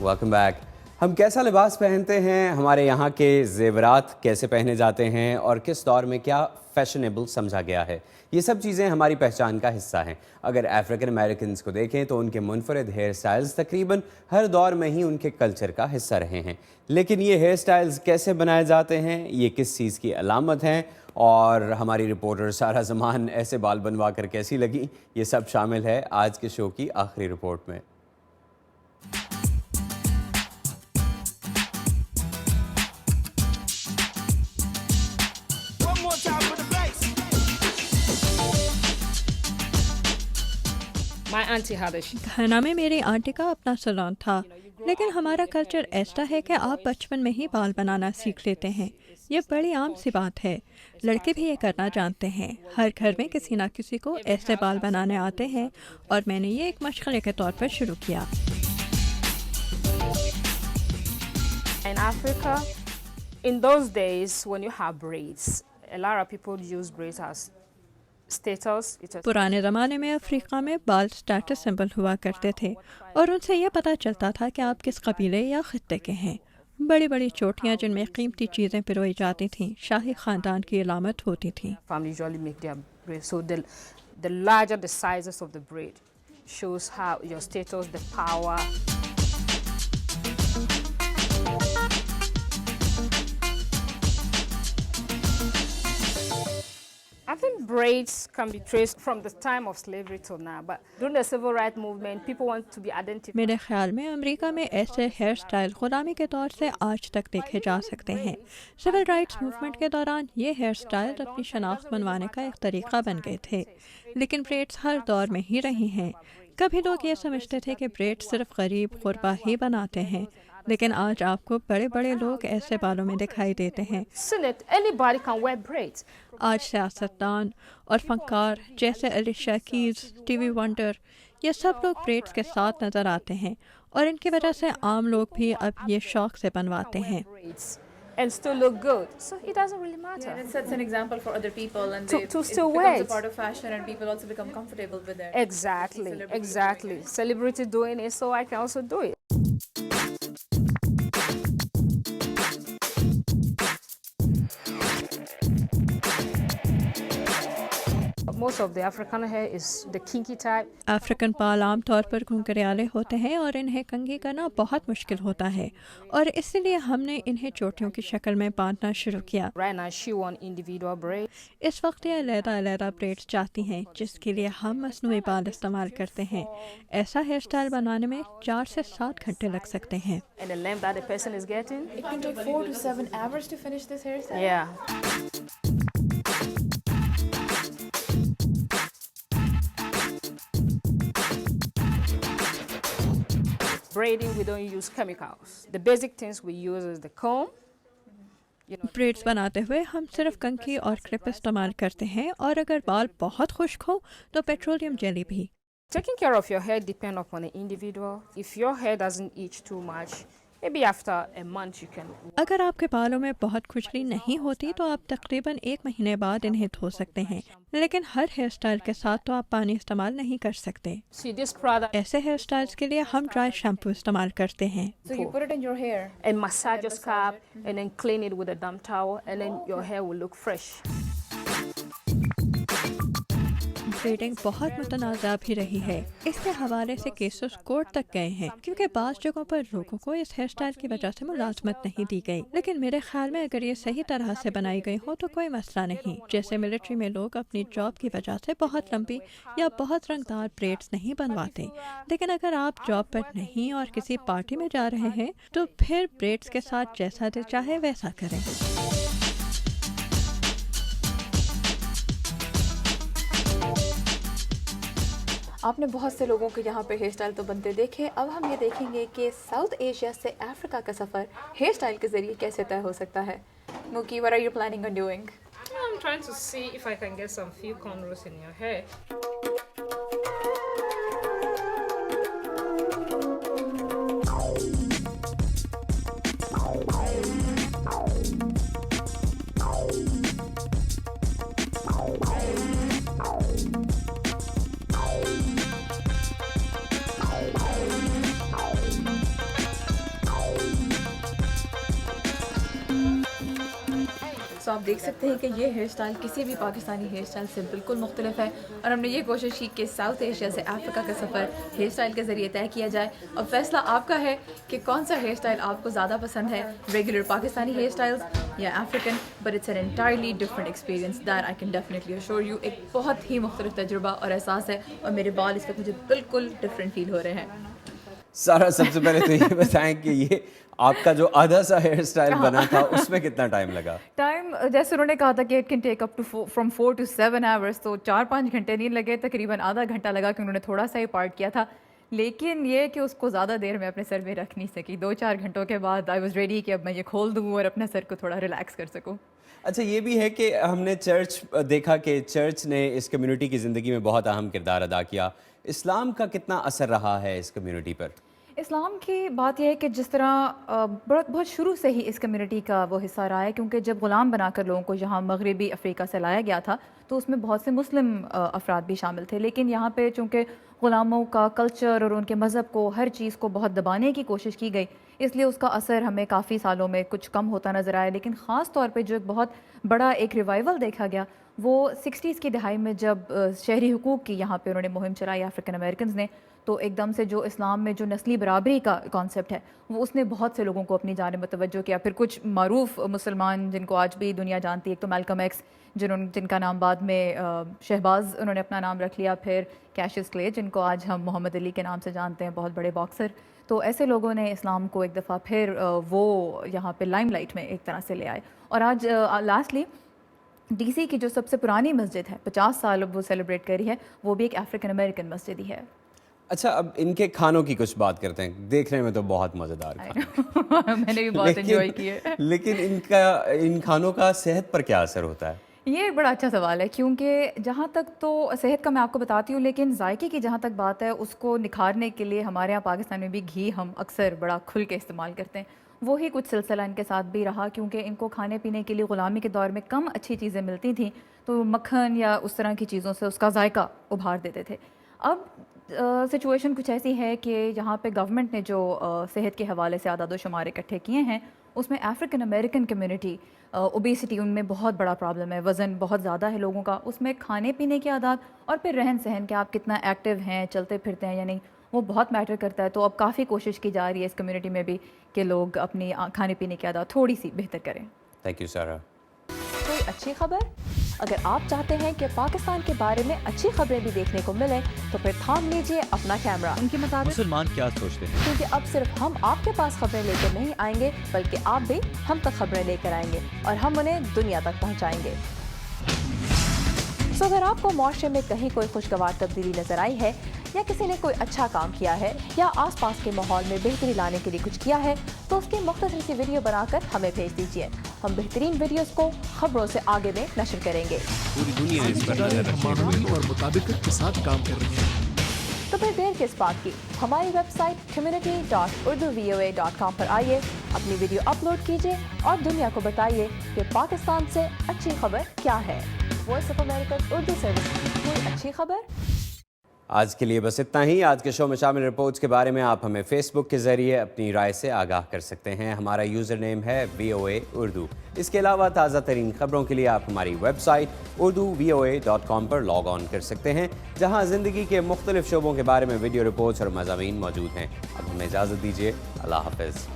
Welcome back. ہم کیسا لباس پہنتے ہیں, ہمارے یہاں کے زیورات کیسے پہنے جاتے ہیں اور کس دور میں کیا فیشنیبل سمجھا گیا ہے, یہ سب چیزیں ہماری پہچان کا حصہ ہیں. اگر افریقن امریکنز کو دیکھیں تو ان کے منفرد ہیئر سٹائلز تقریباً ہر دور میں ہی ان کے کلچر کا حصہ رہے ہیں. لیکن یہ ہیئر سٹائلز کیسے بنائے جاتے ہیں, یہ کس چیز کی علامت ہیں, اور ہماری رپورٹر سارہ زمان ایسے بال بنوا کر کیسی لگیں, یہ سب شامل ہے آج کے شو کی آخری رپورٹ میں. گھانا میں میری آنٹی کا اپنا سلون تھا, لیکن ہمارا کلچر ایسا ہے کہ آپ بچپن میں ہی بال بنانا سیکھ لیتے ہیں. یہ بڑی عام سی بات ہے, لڑکے بھی یہ کرنا جانتے ہیں. ہر گھر میں کسی نہ کسی کو ایسے بال بنانے آتے ہیں, اور میں نے یہ ایک مشغلے کے طور پر شروع کیا. In Africa, in those days when you have braids, a lot of people use braids as status. پرانے زمانے میں افریقہ میں بال اسٹیٹس سمبل ہوا کرتے تھے, اور ان سے یہ پتہ چلتا تھا کہ آپ کس قبیلے یا خطے کے ہیں. بڑی بڑی چوٹیاں جن میں قیمتی چیزیں پروئی جاتی تھیں شاہی خاندان کی علامت ہوتی تھیں. Family usually make their braids, so the larger the sizes of the braid shows how your status, the power. I think braids can be traced from the time of slavery till now, but during the civil rights movement, people want to be identified. میرے خیال میں امریکہ میں ایسے hair style غلامی کے طور سے آج تک دیکھے جا سکتے ہیں. سول رائٹس موومنٹ کے دوران یہ ہیئر سٹائل اپنی شناخت بنوانے کا ایک طریقہ بن گئے تھے, لیکن بریڈز ہر دور میں ہی رہی ہیں. کبھی لوگ یہ سمجھتے تھے کہ بریڈ صرف غریب غربا ہی بناتے ہیں, لیکن آج آپ کو بڑے بڑے لوگ ایسے بالوں میں دکھائی دیتے ہیں. Anybody can wear braids. آج سیاستدان اور فنکار جیسے علیشا کیز, ٹی ونڈر, یہ سب لوگ بریڈز کے ساتھ نظر آتے ہیں, اور ان کی وجہ سے عام لوگ بھی اب یہ شوق سے بنواتے ہیں. And still look good, so it doesn't really matter. Yeah, it sets an example for other people, and To it still becomes wear a it. part of fashion, and people also become comfortable with it. Exactly. Celebrity doing it, so I can also do it. Most of the African hair is the kinky type. African بال عام طور پر گھنگریالے ہوتے ہیں, اور انہیں کنگھی کرنا بہت مشکل ہوتا ہے, اور اسی لیے ہم نے انہیں چوٹیوں کی شکل میں باندھنا شروع کیا. Right now she want individual braid. اس وقت یہ علیحدہ علیحدہ بریڈز چاہتی ہیں, جس کے لیے ہم مصنوعی بال استعمال کرتے ہیں. ایسا ہیئر سٹائل بنانے میں 4 سے 7 گھنٹے لگ سکتے ہیں. And the length that the person is getting. It can take 4 to 7 hours to finish this hairstyle. Yeah. Braiding, we don't use chemicals. The basic things we use is the comb. Breeds بناتے ہوئے ہم صرف کنگھی اور clip استعمال کرتے ہیں, اور اگر بال بہت خشک ہو تو پیٹرولیم جیلی بھی. Taking care of your hair depends upon the individual. If your hair doesn't itch too much, maybe after a month you can. اگر آپ کے بالوں میں بہت کھجلی نہیں ہوتی تو آپ تقریباً 1 مہینے بعد انہیں دھو سکتے ہیں, لیکن ہر ہیئر سٹائل کے ساتھ تو آپ پانی استعمال نہیں کر سکتے. See this product ایسے ہیئر سٹائلز کے لیے ہم ڈرائی شیمپو استعمال کرتے ہیں. So you put it in your hair. and massage your scalp and then clean it with a damp towel and then your hair will look fresh. Breeding بہت متنازع بھی رہی ہے. اس کے حوالے سے کیسز کورٹ تک گئے ہیں, کیونکہ بعض جگہوں پر لوگوں کو اس ہیئر سٹائل کی وجہ سے ملازمت نہیں دی گئی. لیکن میرے خیال میں اگر یہ صحیح طرح سے بنائی گئی ہو تو کوئی مسئلہ نہیں. جیسے ملٹری میں لوگ اپنی جاب کی وجہ سے بہت لمبی یا بہت رنگدار بریڈز نہیں بنواتے, لیکن اگر آپ جاب پر نہیں اور کسی پارٹی میں جا رہے ہیں تو پھر بریڈز کے ساتھ جیسا دل چاہے ویسا کریں. آپ نے بہت سے لوگوں کے یہاں پہ ہیئر اسٹائل تو بنتے دیکھے. اب ہم یہ دیکھیں گے کہ ساؤتھ ایشیا سے افریقہ کا سفر ہیئر اسٹائل کے ذریعے کیسے طے ہو سکتا ہے. موکی, what are you planning on doing? I'm trying to see if I can get some few cornrows in your hair. دیکھ سکتے ہیں کہ یہ ہیئر اسٹائل کسی بھی پاکستانی ہیئر اسٹائل سے بالکل مختلف ہے، اور ہم نے یہ کوشش کی کہ ساؤتھ ایشیا سے افریقہ کا سفر ہیئر اسٹائل کے ذریعے طے کیا جائے. اب فیصلہ آپ کا ہے کہ کون سا ہیئر اسٹائل آپ کو زیادہ پسند ہے، ریگولر پاکستانی ہیئر اسٹائلز یا African. But it's an entirely different experience that I can definitely assure you. ایک بہت ہی مختلف تجربہ اور احساس ہے، اور میرے بال اس وقت مجھے بالکل ڈفرینٹ فیل ہو رہے ہیں. سارا، سب سے پہلے تو یہ بتائیں کہ یہ آپ کا جو آدھا سا ہیئر اسٹائل بنا تھا اس میں کتنا ٹائم لگا؟ ٹائم جیسے انہوں نے کہا تھا کہ it can take up to from 4 to 7 hours، تو 4-5 گھنٹے نہیں لگے، تقریباً آدھا گھنٹہ لگا کہ انہوں نے تھوڑا سا ہی پارٹ کیا تھا. لیکن یہ کہ اس کو زیادہ دیر میں اپنے سر میں رکھ نہیں سکی. 2-4 گھنٹوں کے بعد آئی واز ریڈی کہ اب میں یہ کھول دوں اور اپنے سر کو تھوڑا ریلیکس کر سکوں. اچھا، یہ بھی ہے کہ ہم نے چرچ دیکھا کہ چرچ نے اس کمیونٹی کی زندگی میں بہت اہم کردار ادا کیا. اسلام کا کتنا اثر رہا ہے اس کمیونٹی پر؟ اسلام کی بات یہ ہے کہ جس طرح بہت شروع سے ہی اس کمیونٹی کا وہ حصہ رہا ہے، کیونکہ جب غلام بنا کر لوگوں کو یہاں مغربی افریقہ سے لایا گیا تھا تو اس میں بہت سے مسلم افراد بھی شامل تھے. لیکن یہاں پہ چونکہ غلاموں کا کلچر اور ان کے مذہب کو، ہر چیز کو بہت دبانے کی کوشش کی گئی، اس لیے اس کا اثر ہمیں کافی سالوں میں کچھ کم ہوتا نظر آیا. لیکن خاص طور پہ جو ایک بہت بڑا ایک ریوائول دیکھا گیا وہ 60s کی دہائی میں، جب شہری حقوق کی یہاں پہ انہوں نے مہم چلائی افریقن امریکنز نے، تو ایک دم سے جو اسلام میں جو نسلی برابری کا کانسیپٹ ہے وہ اس نے بہت سے لوگوں کو اپنی جانب متوجہ کیا. پھر کچھ معروف مسلمان جن کو آج بھی دنیا جانتی ہے، ایک تو میلکم ایکس جن کا نام بعد میں شہباز انہوں نے اپنا نام رکھ لیا، پھر کیشیس کلے جن کو آج ہم محمد علی کے نام سے جانتے ہیں، بہت بڑے باکسر. تو ایسے لوگوں نے اسلام کو ایک دفعہ پھر وہ یہاں پہ لائم لائٹ میں ایک طرح سے لے آئے. اور آج لاسٹلی ڈی سی کی جو سب سے پرانی مسجد ہے، 50 سال اب وہ سیلیبریٹ کری ہے، وہ بھی ایک افریقن امریکن مسجد ہی ہے. اچھا، اب ان کے کھانوں کی کچھ بات کرتے ہیں. دیکھنے میں تو بہت مزیدار کھانا میں نے بھی بہت انجوائے کیے. لیکن ان کھانوں کا صحت پر کیا اثر ہوتا ہے؟ یہ ایک بڑا اچھا سوال ہے، کیونکہ جہاں تک تو صحت کا میں آپ کو بتاتی ہوں، لیکن ذائقے کی جہاں تک بات ہے اس کو نکھارنے کے لیے ہمارے یہاں پاکستان میں بھی گھی ہم اکثر بڑا کھل کے استعمال کرتے ہیں. وہی کچھ سلسلہ ان کے ساتھ بھی رہا، کیونکہ ان کو کھانے پینے کے لیے غلامی کے دور میں کم اچھی چیزیں ملتی تھیں، تو مکھن یا اس طرح کی چیزوں سے اس کا ذائقہ ابھار دیتے تھے. اب سچویشن کچھ ایسی ہے کہ یہاں پہ گورنمنٹ نے جو صحت کے حوالے سے اعداد و شمار اکٹھے کیے ہیں، اس میں افریقن امریکن کمیونٹی اوبیسٹی ان میں بہت بڑا پرابلم ہے، وزن بہت زیادہ ہے لوگوں کا. اس میں کھانے پینے کی عادات اور پھر رہن سہن کہ آپ کتنا ایکٹیو ہیں، چلتے پھرتے ہیں یا نہیں، وہ بہت میٹر کرتا ہے. تو اب کافی کوشش کی جا رہی ہے اس کمیونٹی میں بھی کہ لوگ اپنی کھانے پینے کی عادات تھوڑی سی بہتر کریں. تھینک یو سارا. کوئی اچھی خبر؟ اگر آپ چاہتے ہیں کہ پاکستان کے بارے میں اچھی خبریں بھی دیکھنے کو ملیں تو پھر تھام لیجئے اپنا کیمرہ. ان کے مطابق مسلمان کیا سوچتے ہیں؟ کیونکہ اب صرف ہم آپ کے پاس خبریں لے کر نہیں آئیں گے، بلکہ آپ بھی ہم تک خبریں لے کر آئیں گے اور ہم انہیں دنیا تک پہنچائیں گے. اگر آپ کو معاشرے میں کہیں کوئی خوشگوار تبدیلی نظر آئی ہے، یا کسی نے کوئی اچھا کام کیا ہے، یا آس پاس کے ماحول میں بہتری لانے کے لیے کچھ کیا ہے، تو اس کی مختصر سی ویڈیو بنا کر ہمیں بھیج دیجیے. ہم بہترین ویڈیوز کو خبروں سے آگے میں نشر کریں گے. پوری دنیا اس پر نظر رکھے اور مطابقت کے ساتھ کام کر رہی ہے. تو پھر دیر کس بات کی، ہماری ویب سائٹ community.urduvoa.com پر آئیے، اپنی ویڈیو اپلوڈ کیجیے اور دنیا کو بتائیے کہ پاکستان سے اچھی خبر کیا ہے. Voice of America Urdu service, کوئی اچھی خبر. آج کے لیے بس اتنا ہی. آج کے شو میں شامل رپورٹس کے بارے میں آپ ہمیں فیس بک کے ذریعے اپنی رائے سے آگاہ کر سکتے ہیں. ہمارا یوزر نیم ہے VOA اردو. اس کے علاوہ تازہ ترین خبروں کے لیے آپ ہماری ویب سائٹ urduvoa.com پر لاگ آن کر سکتے ہیں، جہاں زندگی کے مختلف شعبوں کے بارے میں ویڈیو رپورٹس اور مضامین موجود ہیں. اب ہمیں اجازت دیجیے. اللہ حافظ.